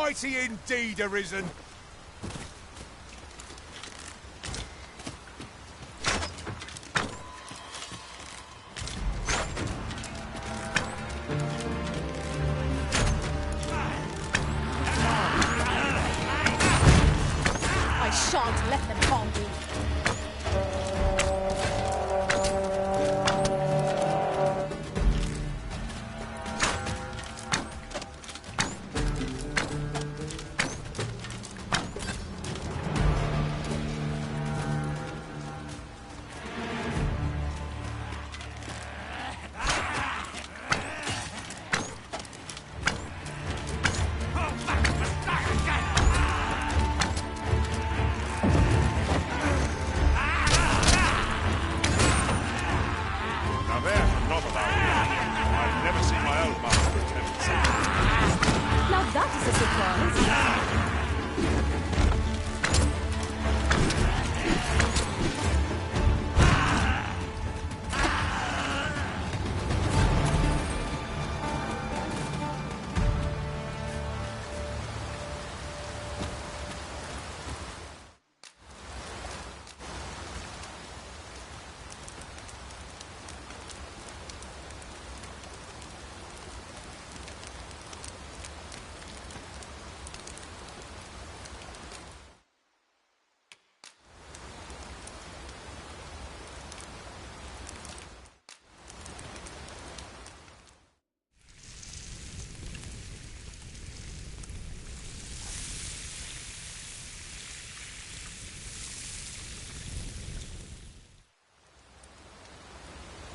mighty indeed, Arisen. I shan't let them harm you.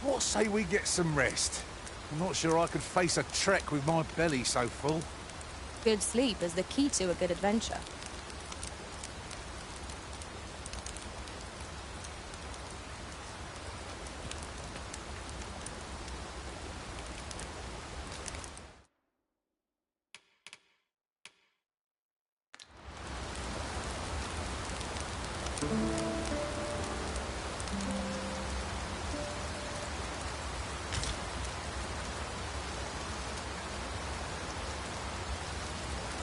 What say we get some rest? I'm not sure I could face a trek with my belly so full. Good sleep is the key to a good adventure.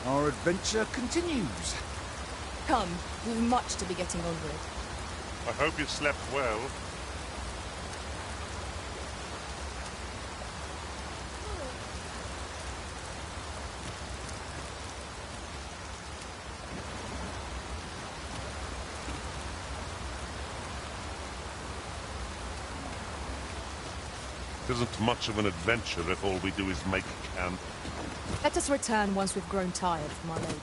Our adventure continues. Come, we've much to be getting on with. I hope you slept well. It isn't much of an adventure if all we do is make camp. Let us return once we've grown tired from our labours.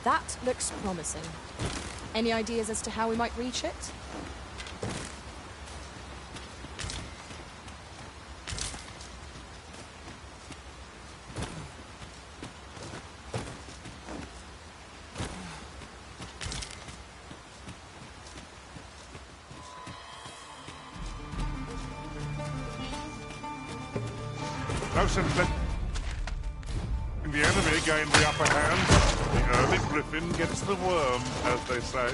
That looks promising. Any ideas as to how we might reach it? Close and flip. The enemy gained the upper hand. The early griffin gets the worm, as they say.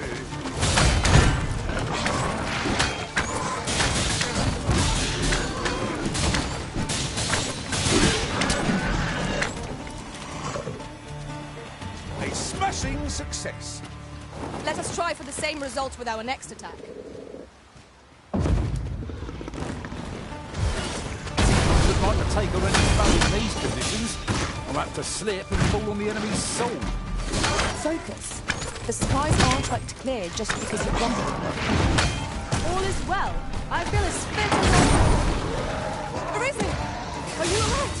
A smashing success. Let us try for the same result with our next attack. Like to take on any foe in these conditions. I'll have to slip and fall on the enemy's soul. Focus. The skies aren't wiped clear just because you grumble. All is well. I feel as fit as Arisen! Are you alright?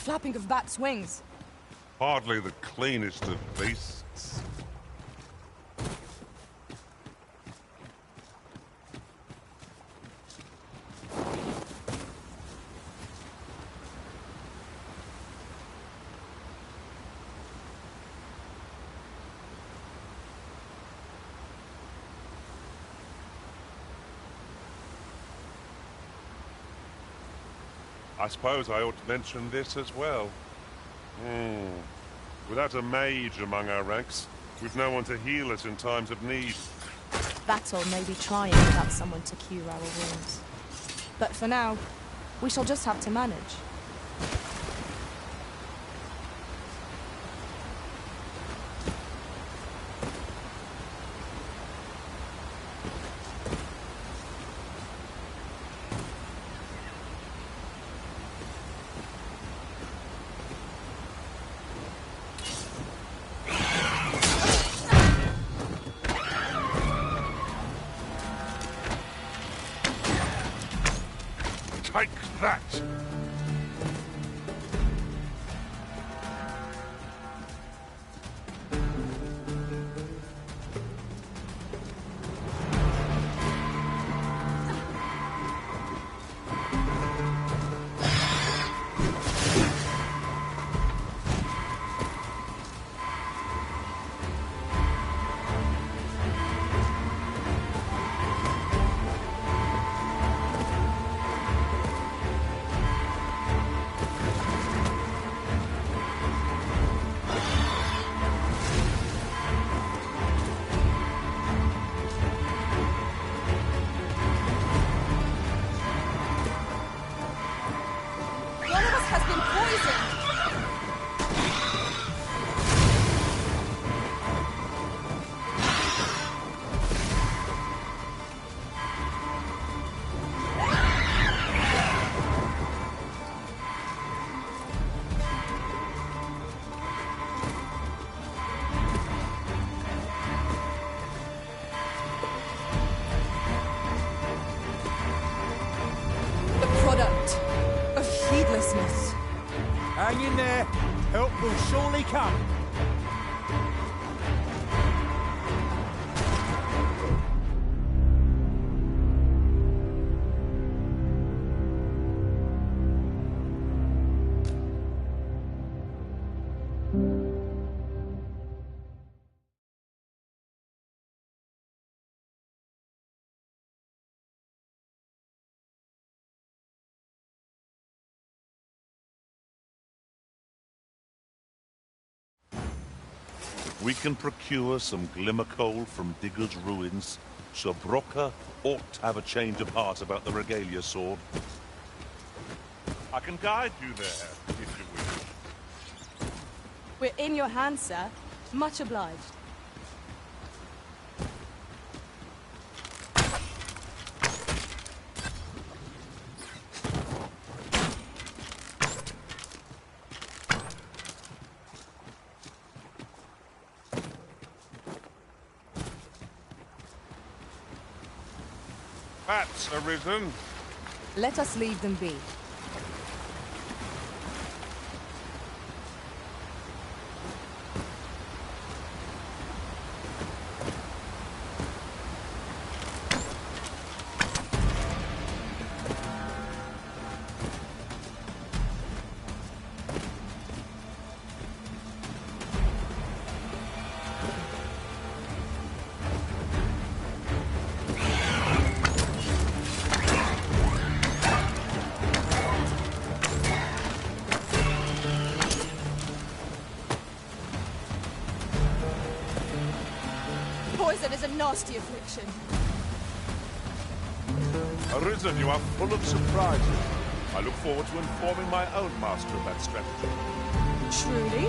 flapping of bats' wings. Hardly the cleanest of beasts. I suppose I ought to mention this as well. Without a mage among our ranks, we've no one to heal us in times of need. Battle may be trying without someone to cure our wounds. But for now, we shall just have to manage. Take that! Hang in there. Help will surely come. We can procure some glimmer coal from Digger's ruins, so Brocker ought to have a change of heart about the regalia sword. I can guide you there, if you wish. We're in your hands, sir. Much obliged. Bats arisen. Let us leave them be. Poison is a nasty affliction. Arisen, you are full of surprises. I look forward to informing my own master of that strategy. Truly?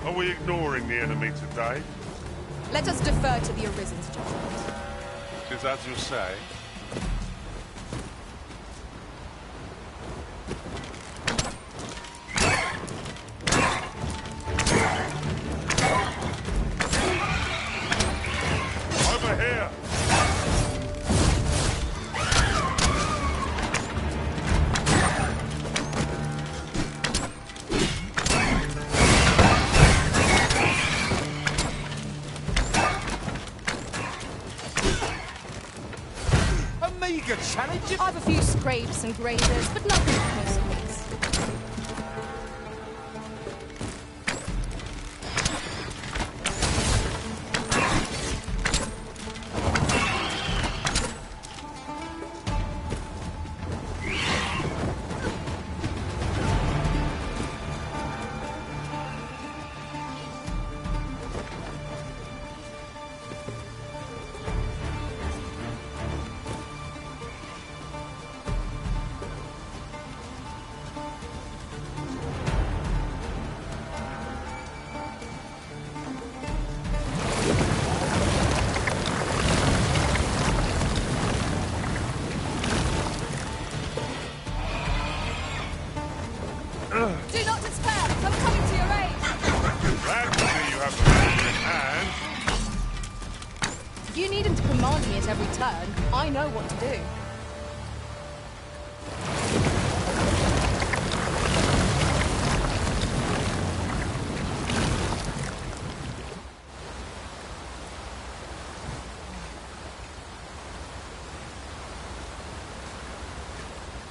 Are we ignoring the enemy today? Let us defer to the Arisen's judgment. It is as you say. Over here! challenge him? I've a few scrapes and grazes, but nothing of consequence. Do not despair! I'm coming to your aid! Glad to see you have the man in hand. You needn't to command me at every turn. I know what to do.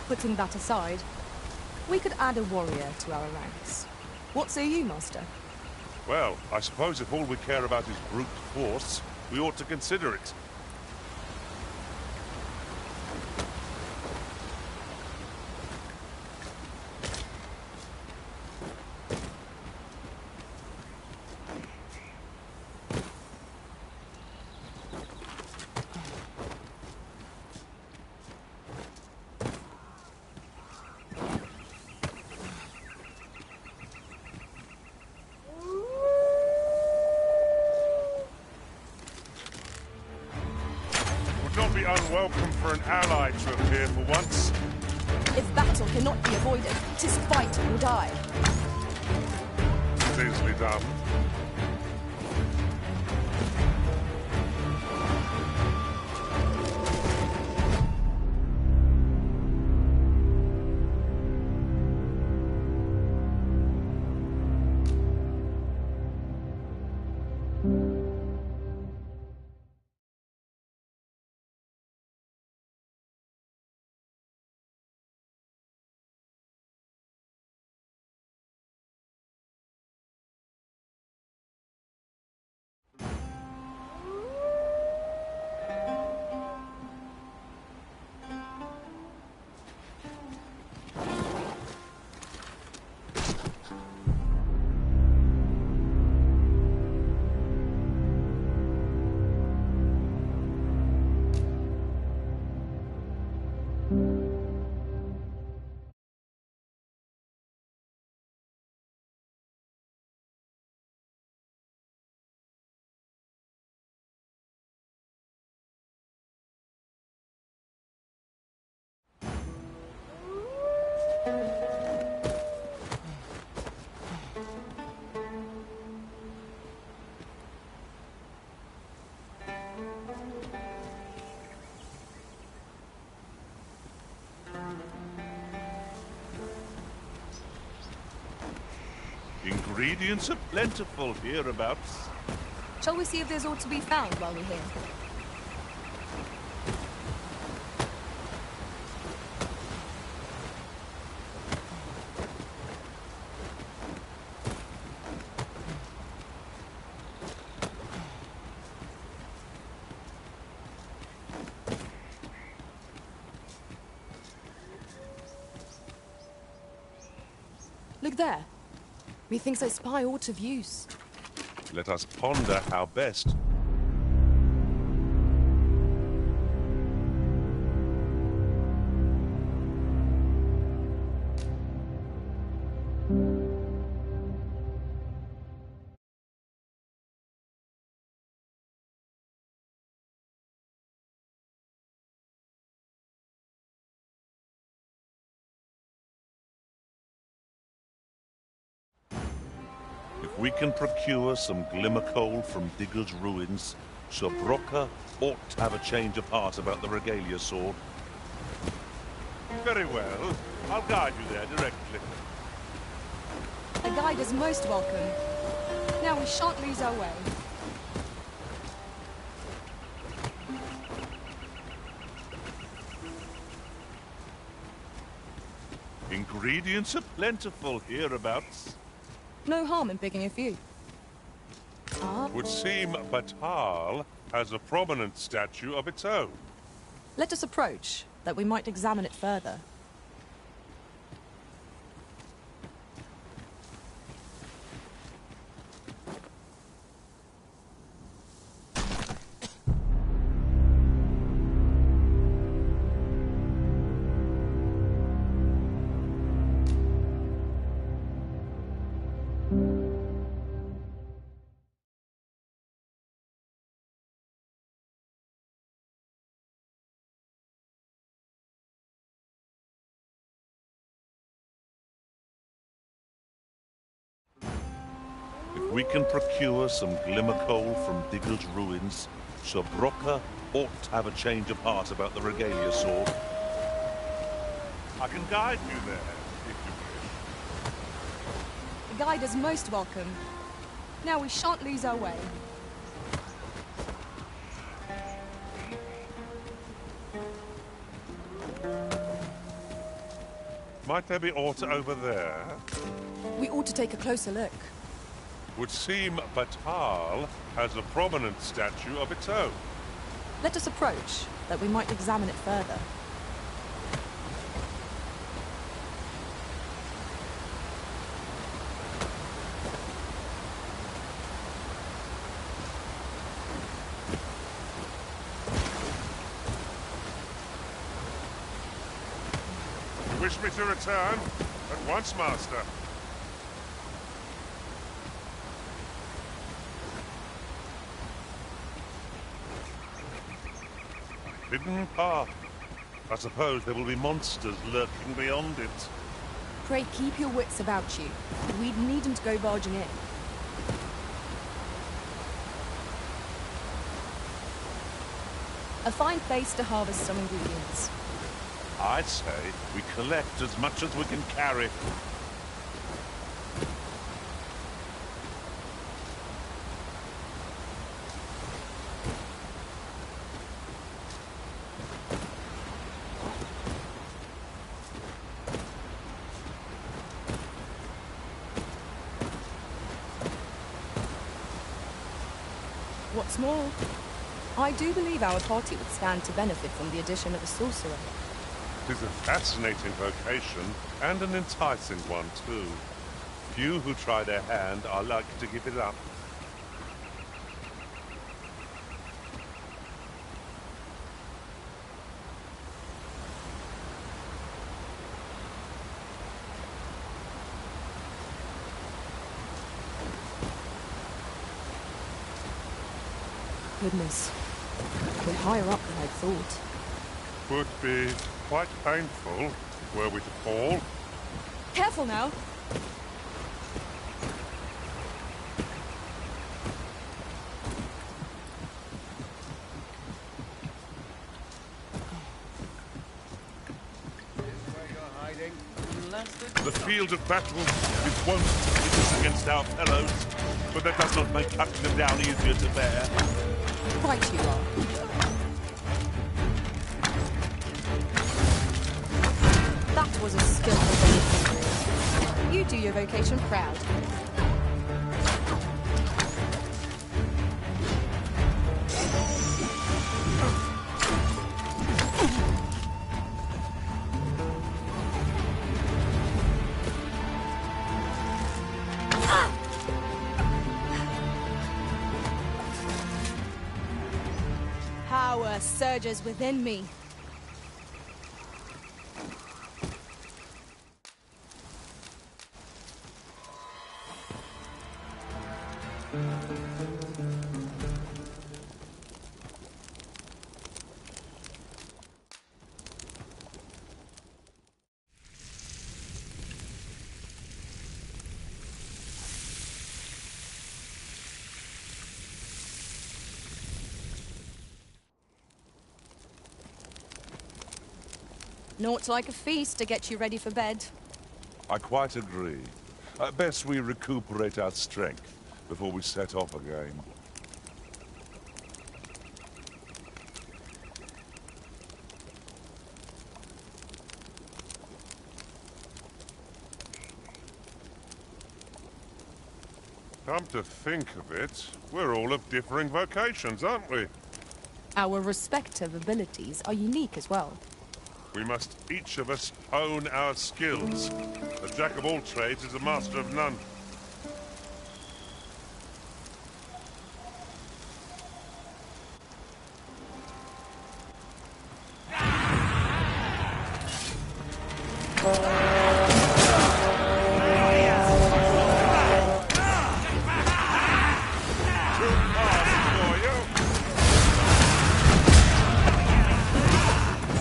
Putting that aside, we could add a warrior to our ranks. What say you, Master? Well, I suppose if all we care about is brute force, we ought to consider it. Not be unwelcome for an ally to appear for once. If battle cannot be avoided, 'tis fight or die. It's easily done. Ingredients are plentiful hereabouts. Shall we see if there's aught to be found while we're here? Look there. Methinks I spy aught of use. Let us ponder how best. If we can procure some glimmer coal from Digger's ruins, Sir Brocker ought to have a change of heart about the regalia sword. Very well. I'll guide you there directly. A guide is most welcome. Now we shan't lose our way. Ingredients are plentiful hereabouts. No harm in picking a few. Would seem Batal has a prominent statue of its own. Let us approach, that we might examine it further. If we can procure some glimmer coal from Digger's ruins, Sir Brocker ought to have a change of heart about the regalia sword. I can guide you there, if you wish. The guide is most welcome. Now we shan't lose our way. Might there be aught over there? We ought to take a closer look. Would seem Batal has a prominent statue of its own. Let us approach, that we might examine it further. You wish me to return? At once, Master. Hidden path. I suppose there will be monsters lurking beyond it. Pray keep your wits about you. We needn't go barging in. A fine place to harvest some ingredients. I'd say we collect as much as we can carry. What's more, I do believe our party would stand to benefit from the addition of a sorcerer. It is a fascinating vocation, and an enticing one, too. Few who try their hand are like to give it up. Goodness, we're higher up than I'd thought. Would be quite painful were we to fall. Careful now! The field of battle is wont to pit us against our fellows, but that does not make cutting them down easier to bear. Right you are. That was a skillful thing. You do your vocation proud. Power surges within me. Naught like a feast to get you ready for bed. I quite agree. Best we recuperate our strength before we set off again. Come to think of it, we're all of differing vocations, aren't we? Our respective abilities are unique as well. We must each of us hone our skills. A jack of all trades is a master of none.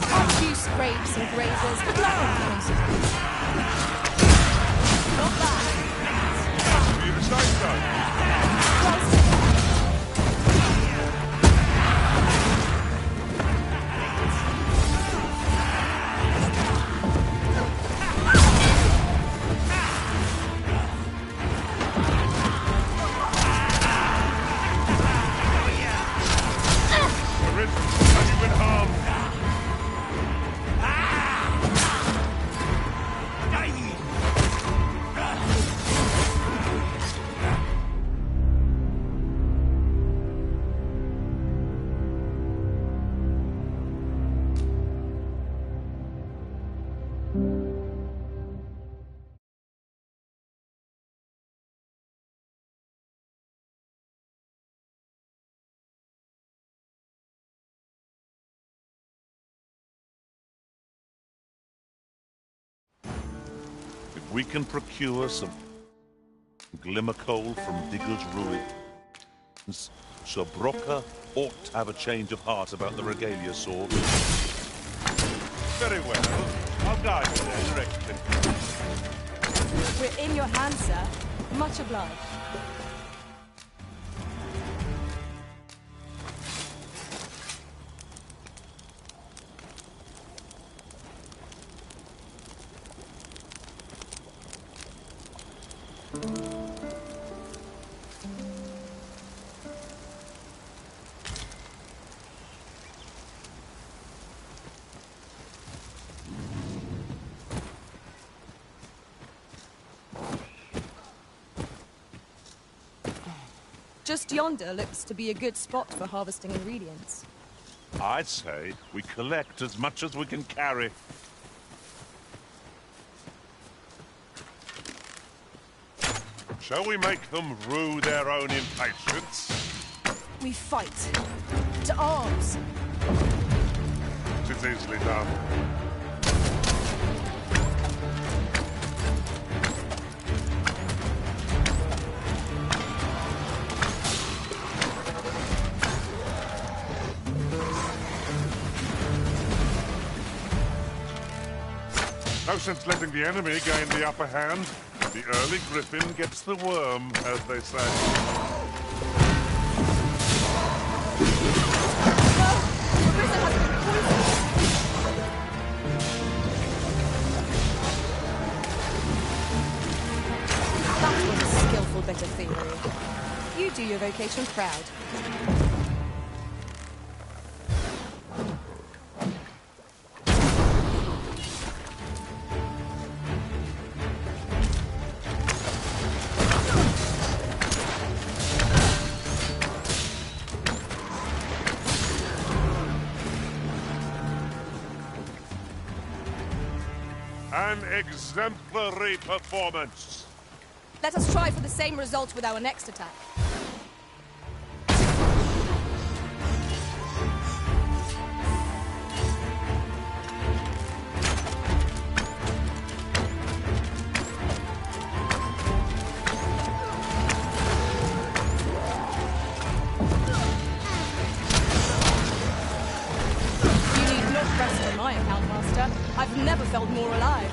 Aren't you scrapes and grazers? Good luck on consequences. Not bad. You say so. Well said. Arisen, have you been harmed? If we can procure some glimmer coal from Digger's ruins, Sir Brocker ought to have a change of heart about the regalia sword. Very well. I'll guide you in their direction. We're in your hands, sir. Much obliged. Just yonder looks to be a good spot for harvesting ingredients. I'd say we collect as much as we can carry. Shall we make them rue their own impatience? We fight. To arms! It is easily done. No sense letting the enemy gain the upper hand. The early griffin gets the worm, as they say. No! The prison has been poisoned! That was a skillful bit of theory. You do your vocation proud. An exemplary performance. Let us try for the same result with our next attack. You need not rest on my account, Master. I've never felt more alive.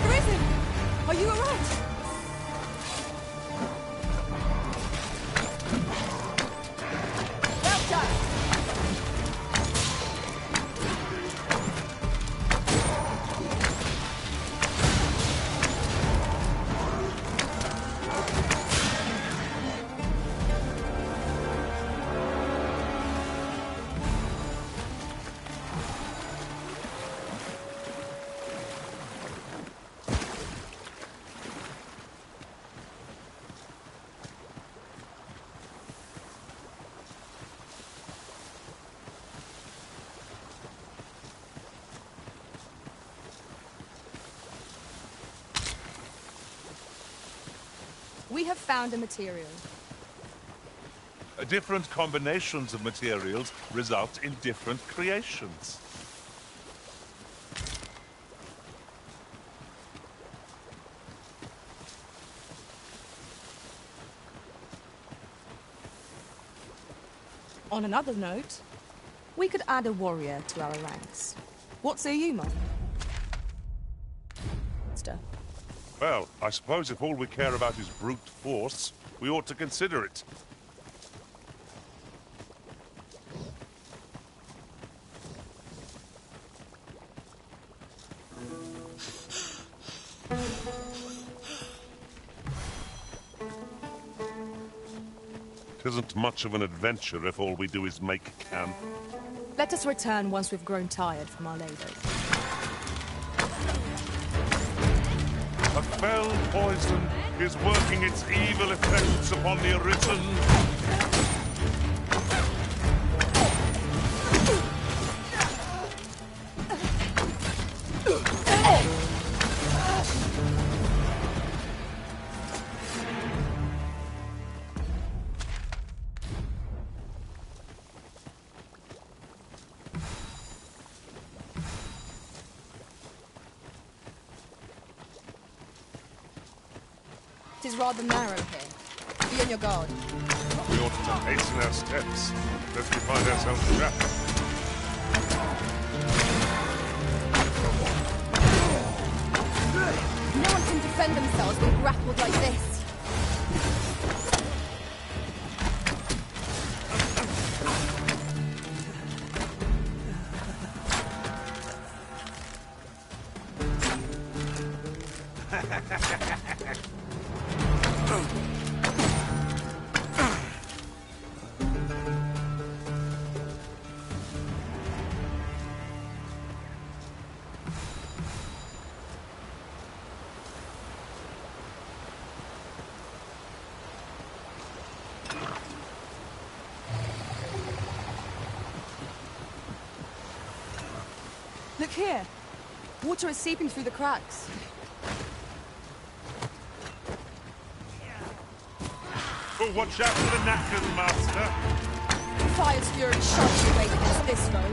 Prison! Are you alright? Well done! We have found a material. Different combinations of materials result in different creations. On another note, we could add a warrior to our ranks. What say you, Mon? Well, I suppose if all we care about is brute force, we ought to consider it. Tisn't much of an adventure if all we do is make camp. Let us return once we've grown tired from our labors. A fell poison is working its evil effects upon the Arisen. It is rather narrow here. Be on your guard. We ought to hasten our steps, lest we find ourselves trapped. No one can defend themselves when grappled like this. Look here. Water is seeping through the cracks. Oh, watch out for the knackers, Master! Fire's fury sharply weighed against this foe.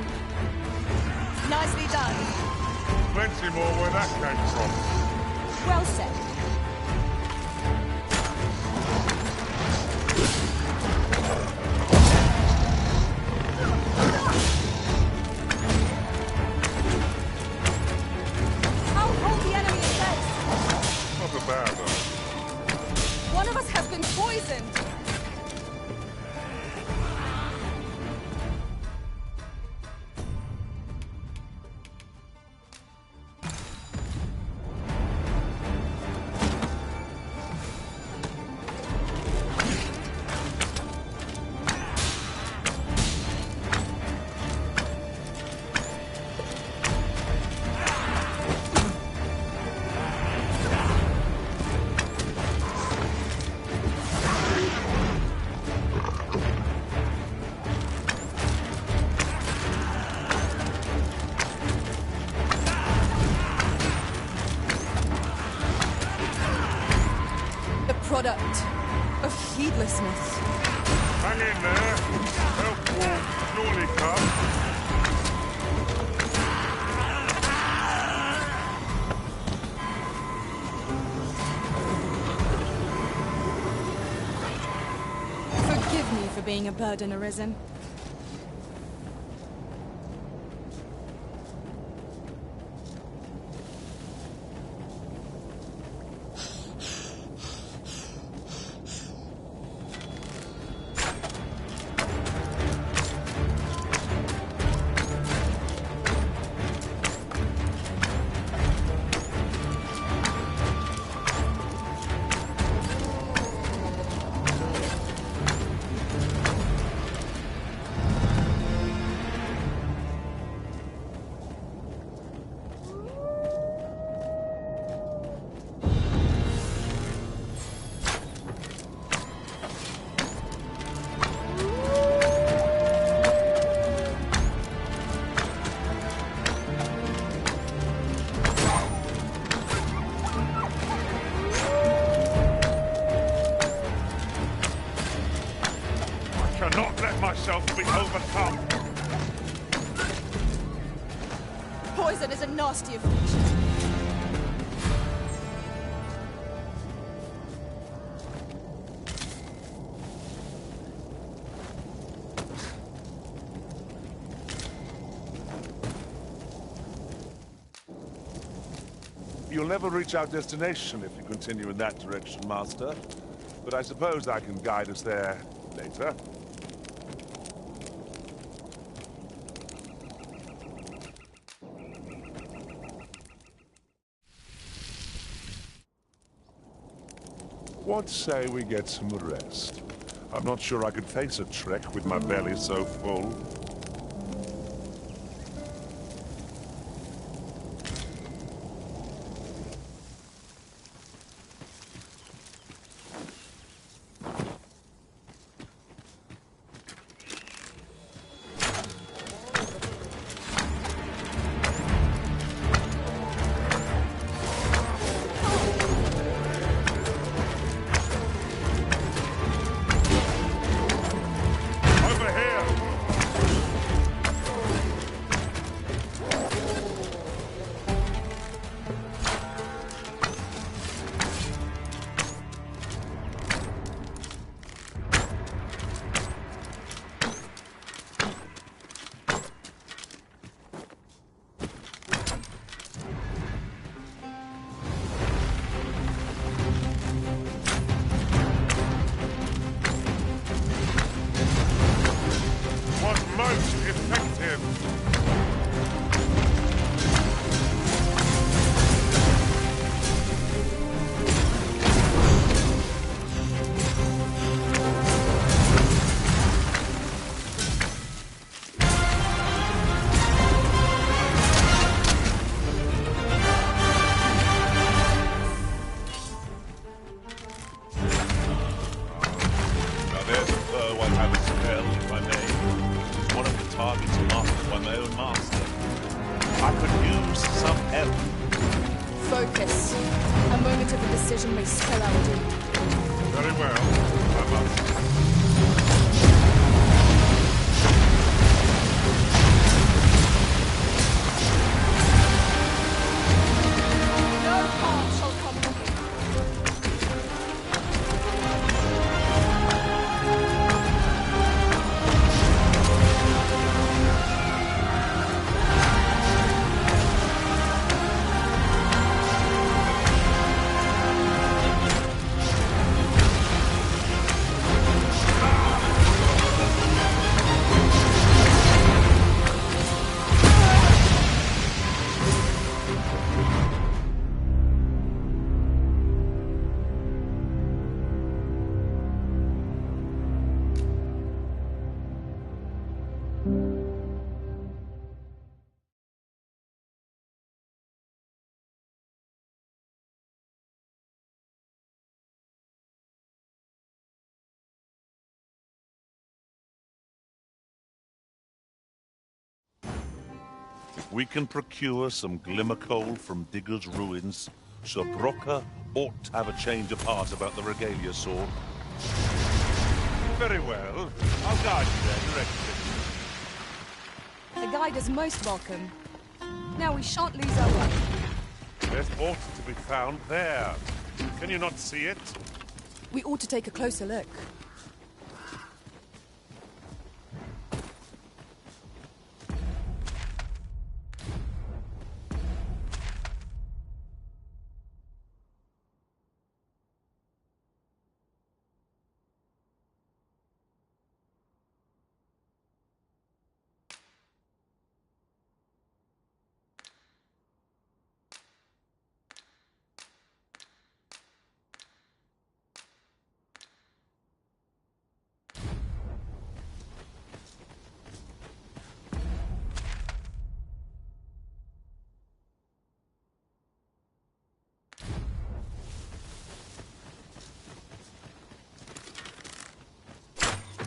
Nicely done. Plenty more where that came from. Well said. One of us has been poisoned! Product of heedlessness. Hang in there. Help will surely come. Forgive me for being a burden, Arisen. yourself to be overcome. Poison is a nasty affliction. You'll never reach our destination if you continue in that direction, Master. But I suppose I can guide us there later. What say we get some rest? I'm not sure I could face a trek with my belly so full. Focus. A moment of indecision may spell our doom. Very well. I must. No harm shall come from it. We can procure some glimmer coal from Digger's ruins, so Brocker ought to have a change of heart about the regalia sword. Very well. I'll guide you there directly. The guide is most welcome. Now we shan't lose our way. There's aught to be found there. Can you not see it? We ought to take a closer look.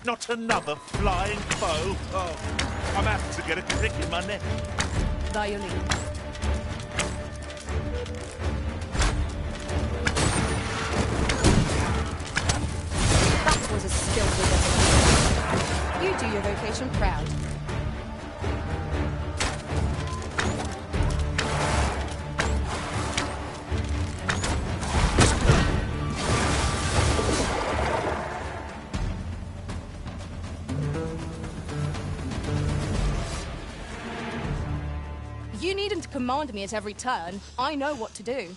Not another flying foe! Oh, I'm apt to get a crick in my neck. Violin. That was a skillful weapon. You do your vocation. command me at every turn. I know what to do.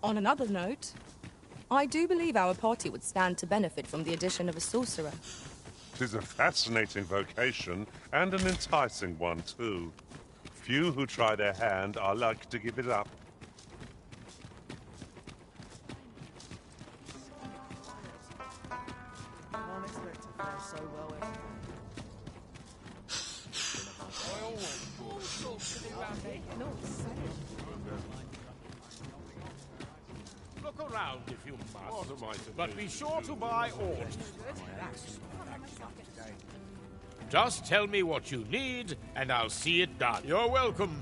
On another note, I do believe our party would stand to benefit from the addition of a sorcerer. 'Tis a fascinating vocation, and an enticing one, too. Few who try their hand are like to give it up. Look around if you must, but be sure to buy all. Just tell me what you need, and I'll see it done. You're welcome.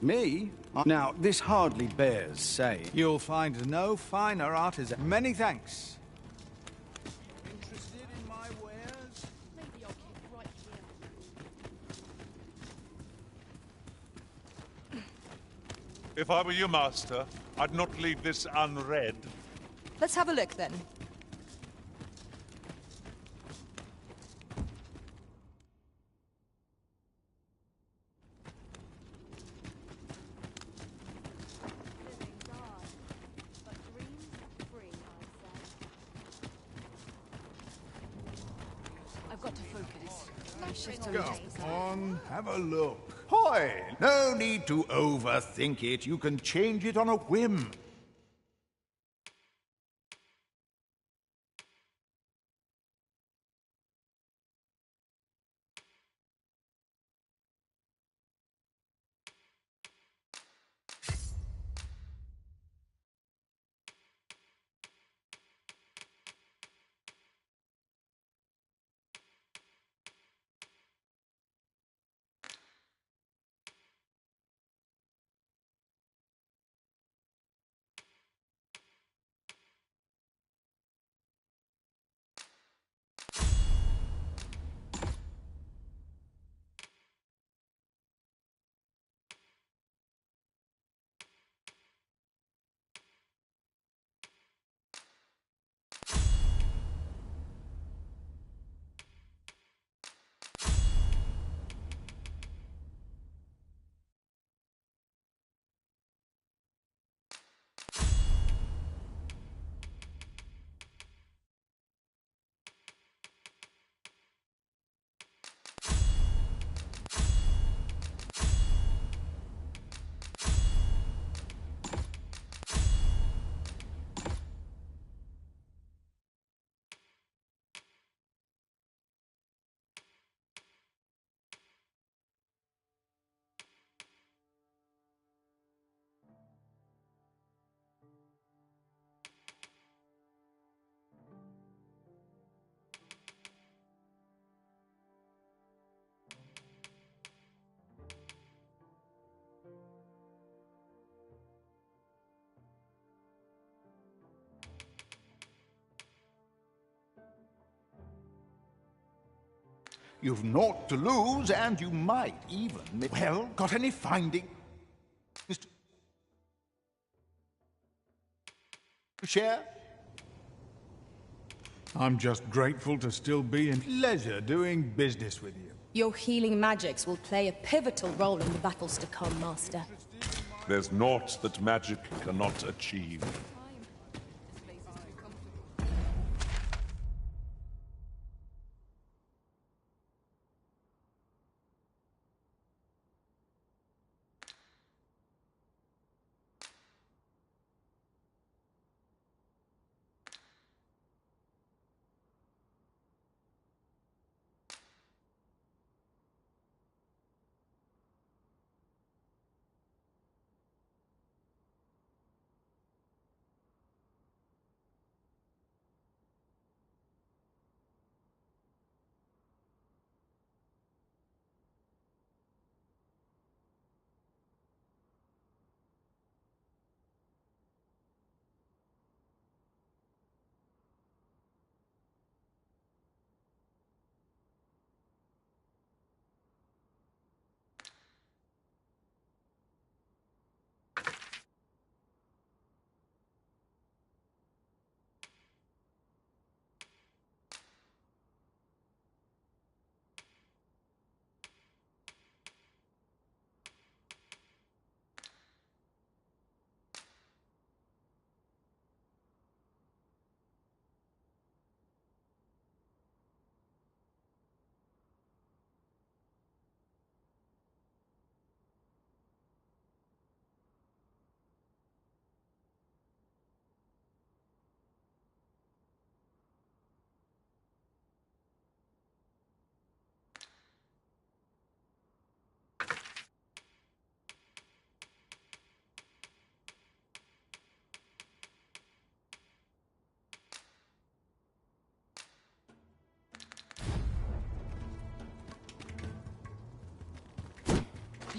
Me? Now, this hardly bears saying. You'll find no finer artisan. Many thanks. Interested in my wares? Maybe I'll keep right here. If I were your master, I'd not leave this unread. Let's have a look then. I've got to focus. Go on, have a look. Hoy! No need to overthink it. You can change it on a whim. You've naught to lose, and you might even... Well, got any finding? Mr. Share? I'm just grateful to still be in pleasure doing business with you. Your healing magics will play a pivotal role in the battles to come, Master. There's naught that magic cannot achieve.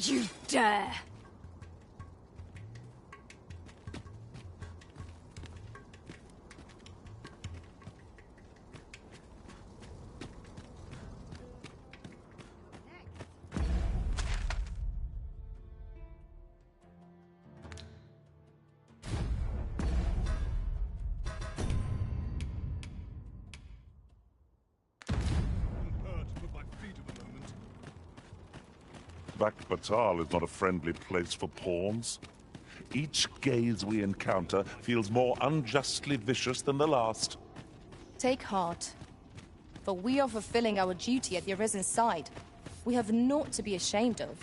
You dare! Batal is not a friendly place for pawns. Each gaze we encounter feels more unjustly vicious than the last. Take heart. For we are fulfilling our duty at the Arisen's side. We have naught to be ashamed of.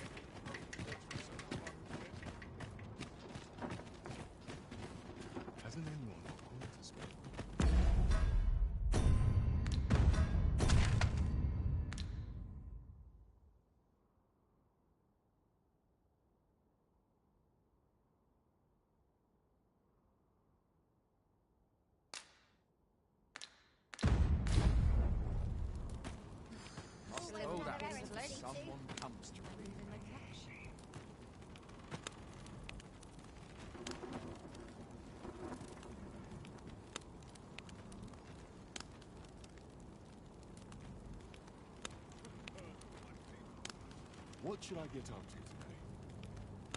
What should I get up to today?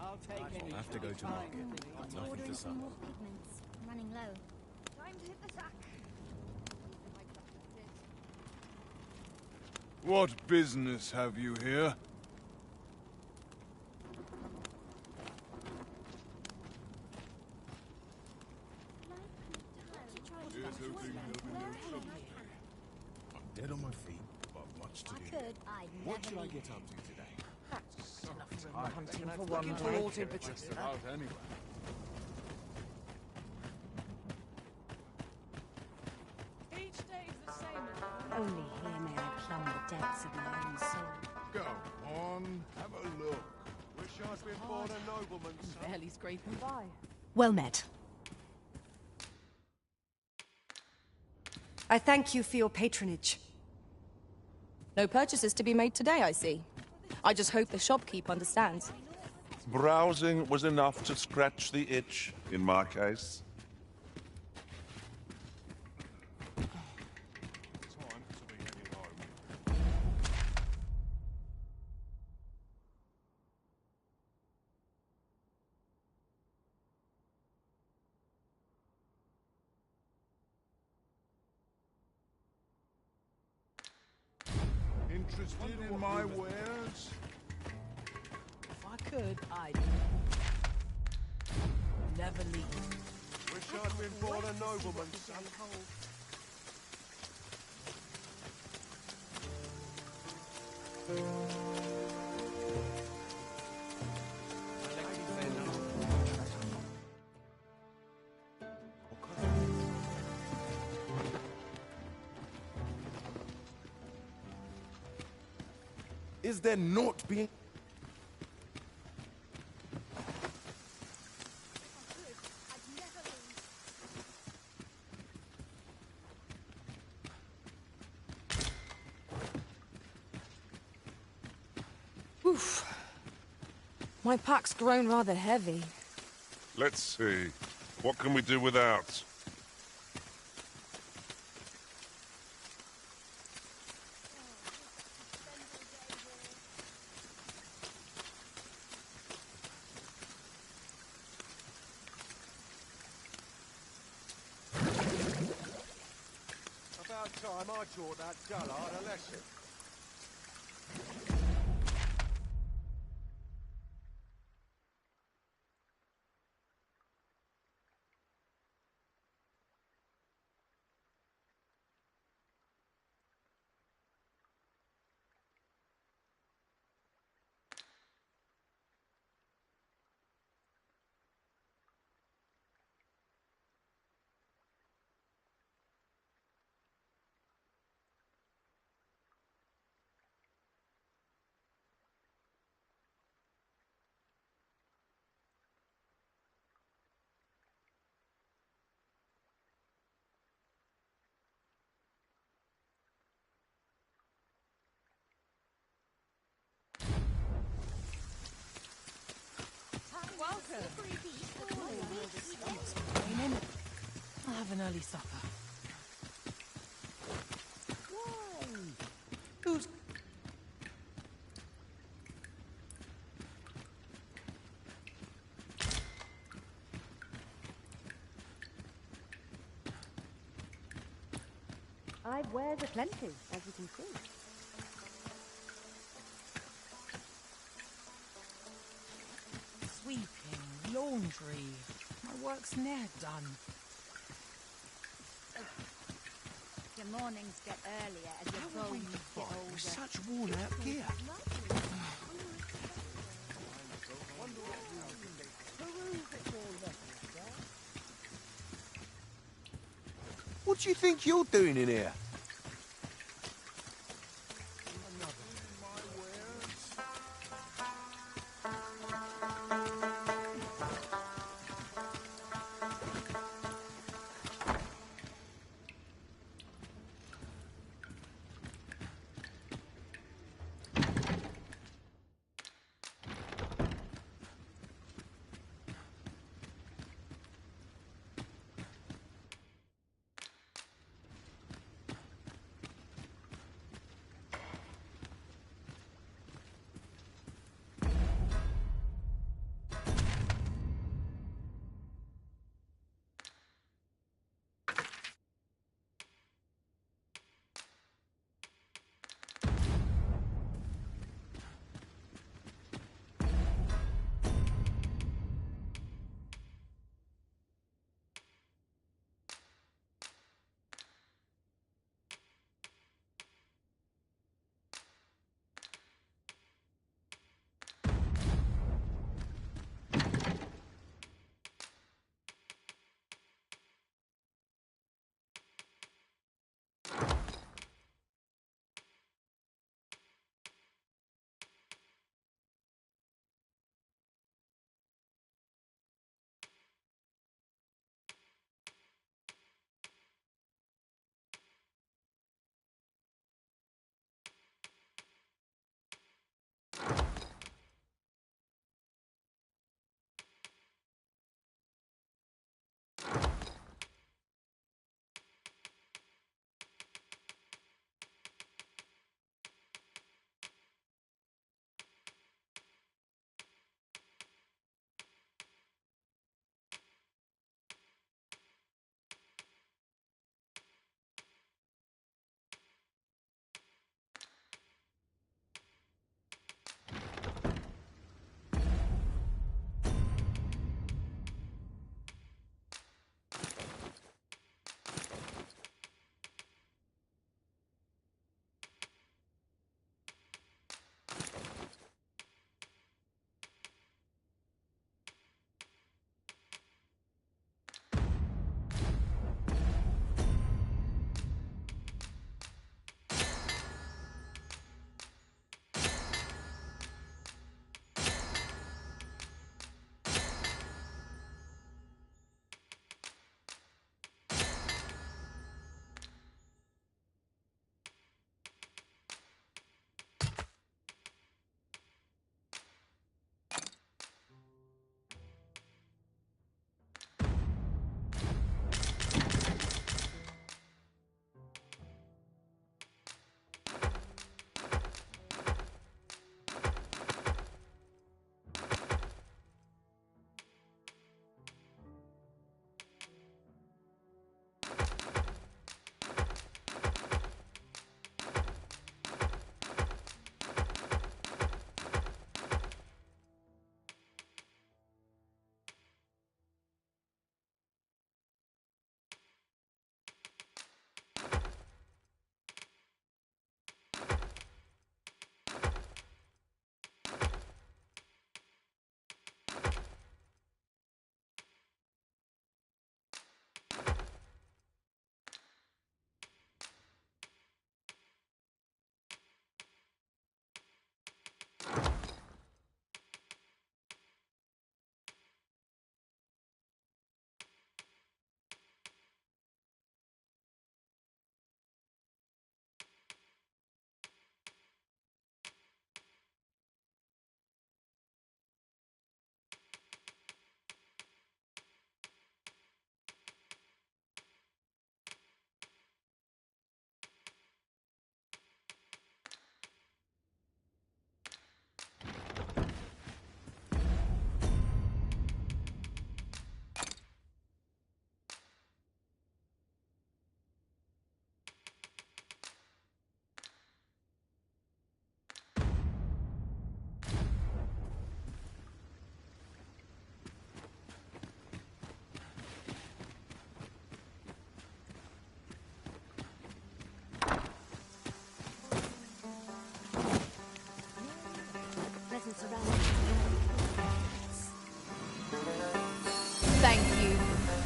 I'll take any. I'll have to go to market. Nothing Ordering for some supper. more pigments. I'm running low. Time to hit the sack. What business have you here? I'm dead on my feet, but I've much to do. What should I get up to today? Hunting for one day. Just about anywhere. Each day is the same. Only here may I plumb the depths of my own soul. Go on, have a look. Wish I'd been born a nobleman, son. Barely scraping by. Well met. I thank you for your patronage. No purchases to be made today, I see. I just hope the shopkeep understands. Browsing was enough to scratch the itch, in my case. Time to be heading home. Interested in my wares? If I could, I'd never leave. Wish I'd been born a nobleman, son. Is there naught being... Oof. My pack's grown rather heavy. Let's see. What can we do without? About time I taught that dullard a lesson. I'll have an early supper. Who's... I've wares aplenty, as you can see. Sweeping, laundry. My work's ne'er done. Your mornings get earlier as your bones get older. Such worn-out gear. What do you think you're doing in here?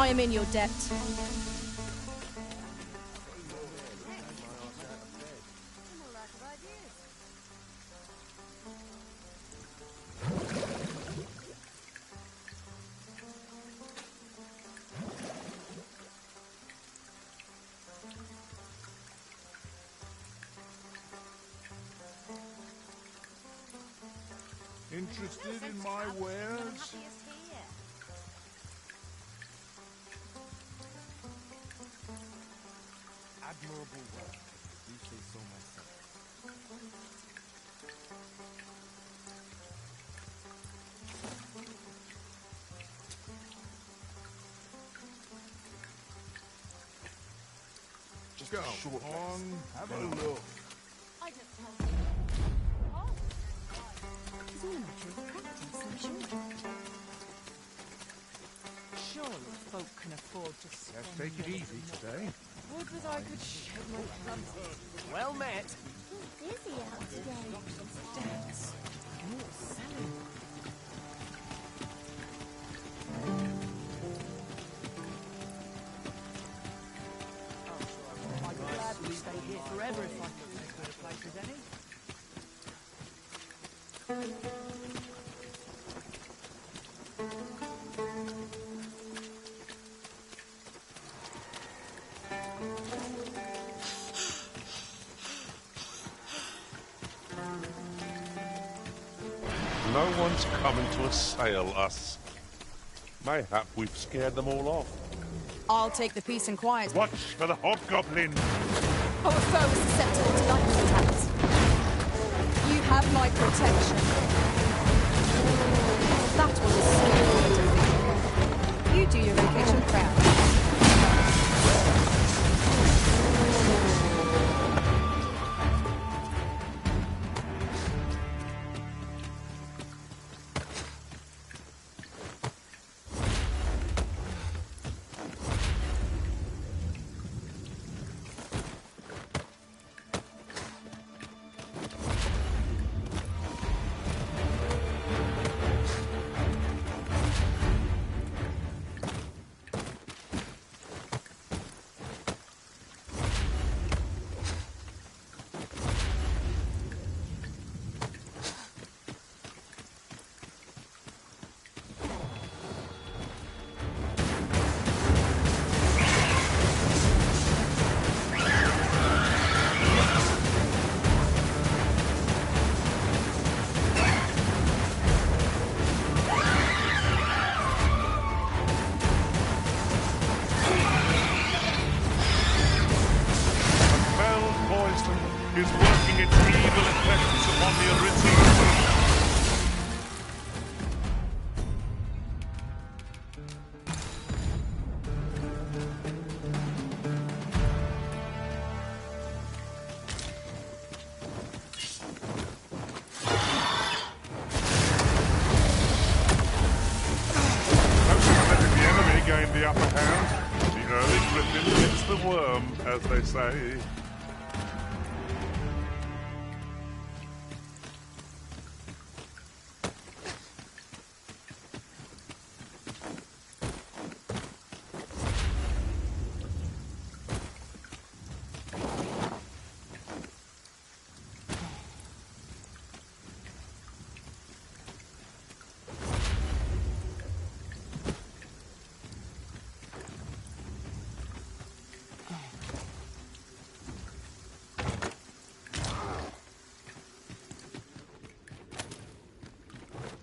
I am in your debt. Interested in my wares? Admirable work. I do say so myself. Just go on, have a look. I just can't. It's all a matter of practice, I'm sure. Surely folk can afford to spend. Let's take it easy today. Would that I could shed my clumsy. Well met. Busy out today. Debts. More selling. I'd gladly stay here forever if I could take good a place as any. No one's coming to assail us. Mayhap we've scared them all off. I'll take the peace and quiet. Watch for the hobgoblin! Our foe is susceptible to lightning attacks. You have my protection. That was a smooth. You do your vacation proud. Is working its evil effects upon the original. Letting the enemy gain the upper hand. The early griffin gets the worm, as they say.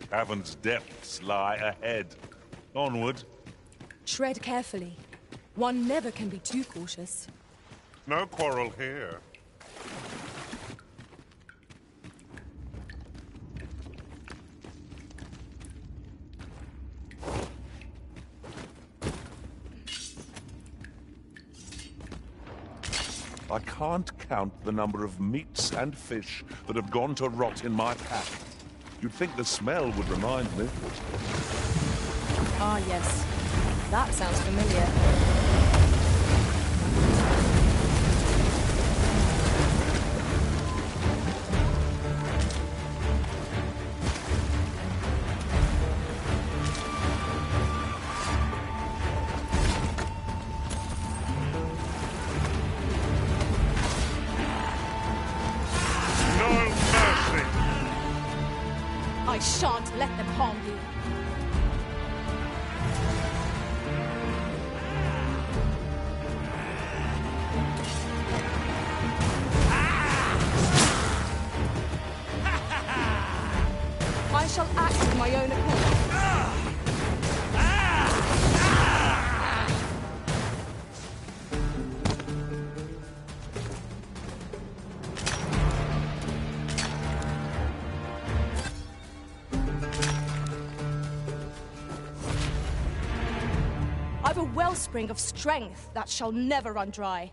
Cavern's depths lie ahead. Onward. Tread carefully. One never can be too cautious. No quarrel here. I can't count the number of meats and fish that have gone to rot in my pack. You'd think the smell would remind me. Ah, yes. That sounds familiar. do. I shall act of my own accord. I've a wellspring of strength that shall never run dry.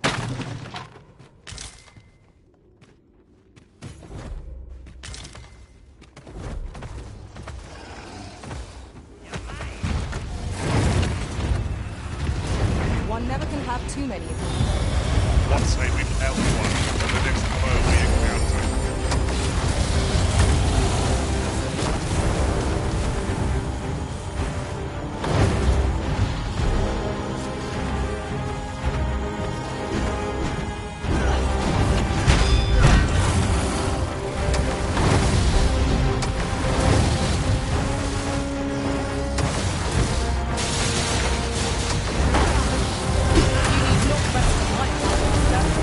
One never can have too many of them. What say we tell one for the next foe we encounter?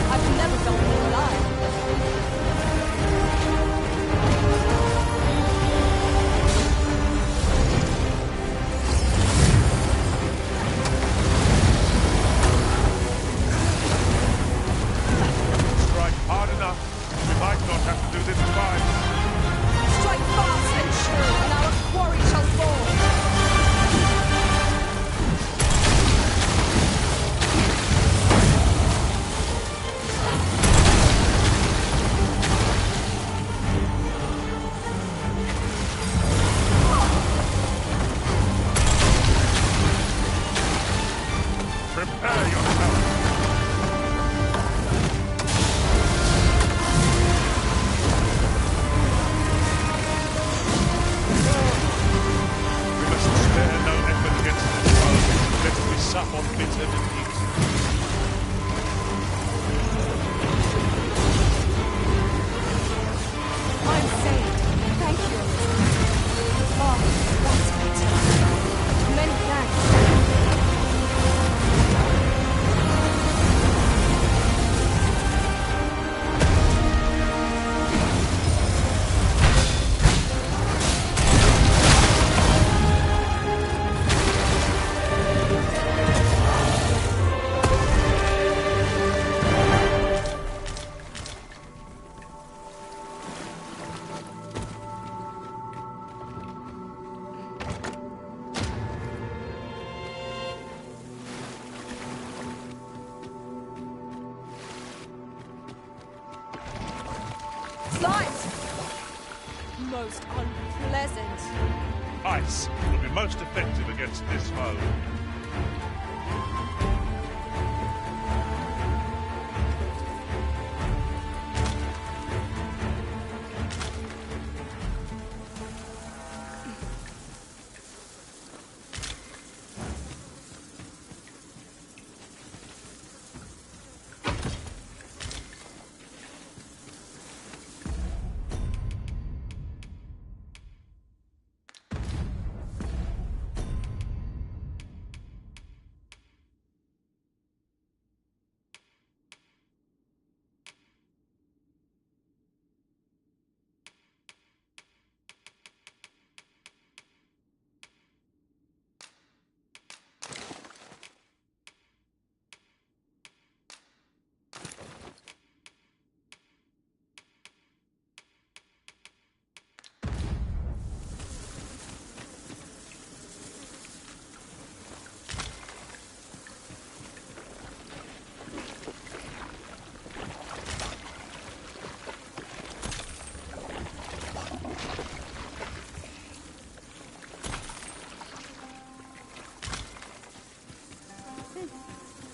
I've never felt more alive. Strike hard enough. We might not have to do this twice. Strike fast and true, and our quarry shall fall. Prepare yourself. We must spare no effort against this foe, lest we sup on bitter defeat. I'm saved. Thank you. Oh, that's good. Many thanks. Slight! Most unpleasant. Ice will be most effective against this foe.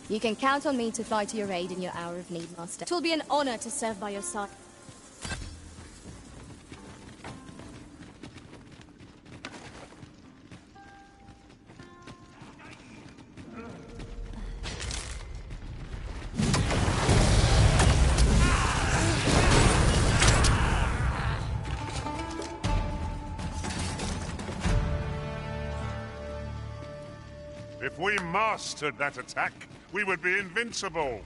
You can count on me to fly to your aid in your hour of need, Master. It will be an honor to serve by your side. we mastered that attack, we would be invincible.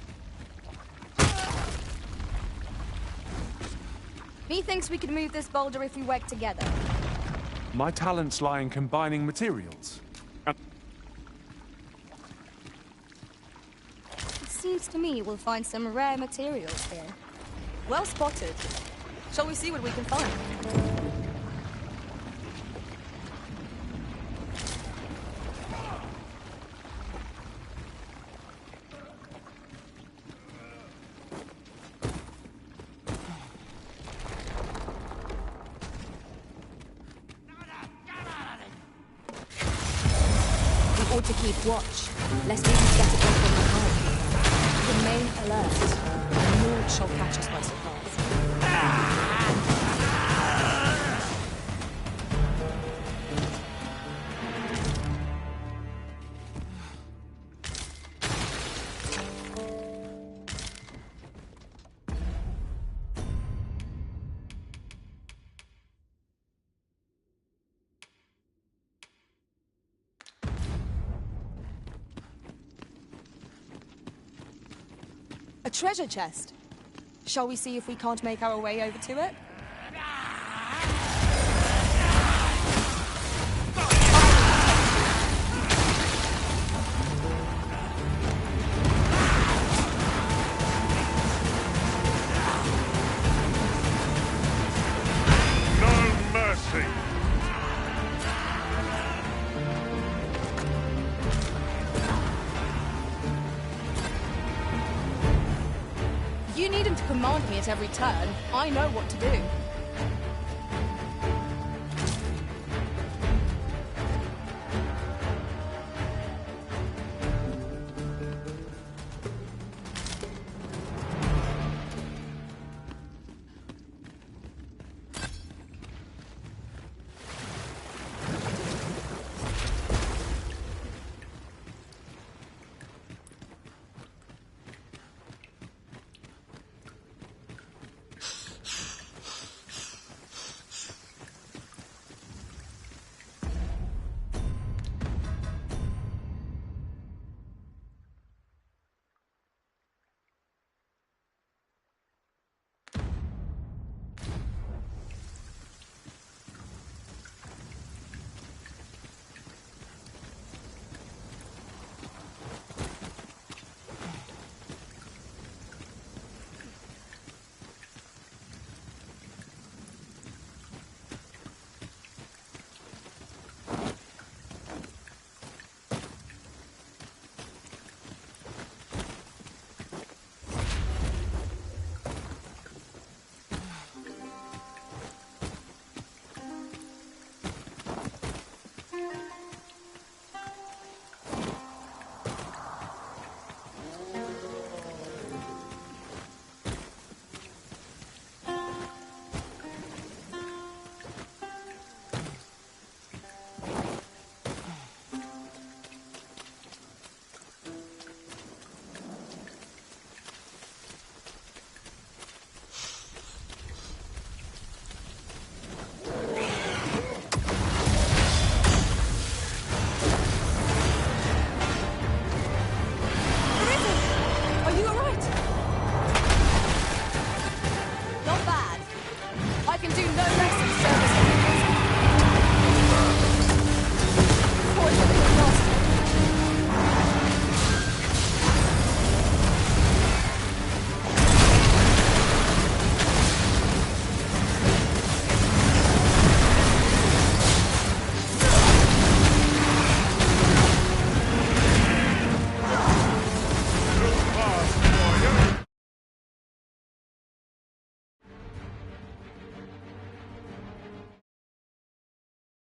Methinks we could move this boulder if we work together. My talents lie in combining materials. It seems to me we'll find some rare materials here. Well spotted. Shall we see what we can find? We ought to keep watch, lest we get it from behind. Remain alert, and naught shall catch us by surprise. A treasure chest. Shall we see if we can't make our way over to it? No mercy! You need him to command me at every turn. I know what to do.